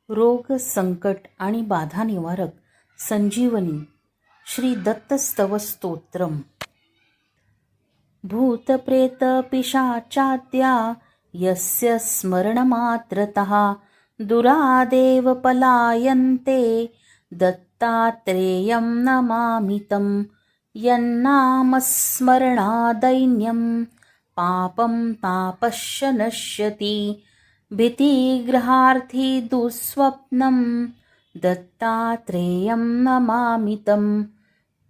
रोग संकट आणि बाधा निवारक संजीवनी श्री दत्तस्तव स्तोत्रम। भूत प्रेत पिशाचाद्या यस्य स्मरणमात्रतः दुरादेव पलायन्ते दत्तात्रेयं नमामि तं। यन्नामस्मरणादैन्यं पापं तापश्च नश्यति भीतिग्रहार्थी दुःस्वप्नं दत्तात्रेयं नमामि तं।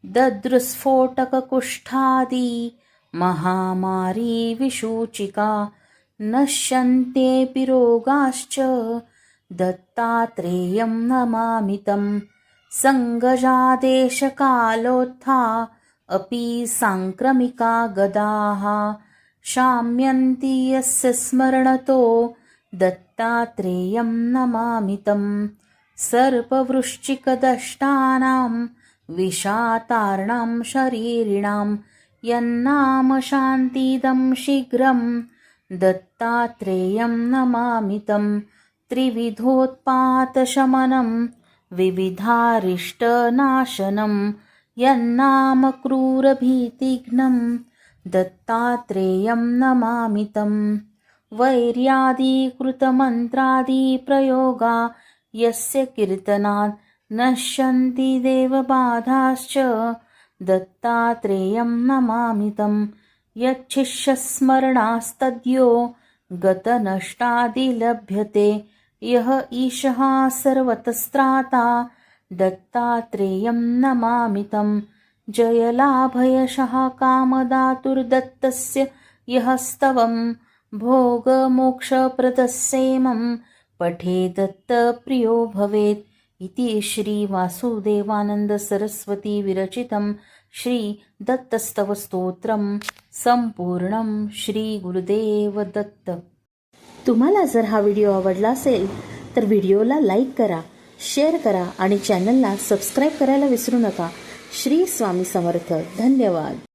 दद्रुस्फोटककुष्ठादि महामारी विषूचिका नश्यन्त्येऽपि रोगाश्च दत्तात्रेयं नमामि तं। संगजादेशकालोत्था अपि सांक्रमिका गदाः शाम्यन्ति यस्य स्मरणतो दत्तात्रेयं नमामि तं। सर्पवृश्चिकदष्टानां विषातार्णां शरीरिणां यन्नाम शान्तिदं शीघ्रं दत्तात्रेयं नमामि तं। त्रिविधोत्पातशमनं विविधारिष्टनाशनं यन्नाम क्रूरभीतिघ्नं दत्तात्रेयं नमामि तं। वैर्यादिकृतमन्त्रादिप्रयोगा यस्य कीर्तनात् नश्यन्ति देवबाधाश्च दत्तात्रेयं नमामि तं। यच्छिष्यस्मरणास्तद्यो गतनष्टादिलभ्यते यः ईशः सर्वतस्त्राता दत्तात्रेयं नमामि तं। जयलाभयशः कामदातुर्दत्तस्य यः स्तवं भोगमोक्षप्रदस्येमं पठेदत्तप्रियो भवेत्। इति श्री वासुदेवानंद सरस्वती विरचितं श्री दत्तस्तव स्तोत्रम संपूर्णम। श्री गुरुदेव दत्त। तुम्हाला जर हा व्हिडिओ आवडला असेल तर व्हिडिओला लाईक करा, शेअर करा आणि चॅनलला सबस्क्राईब करायला विसरू नका। श्री स्वामी समर्थ। धन्यवाद।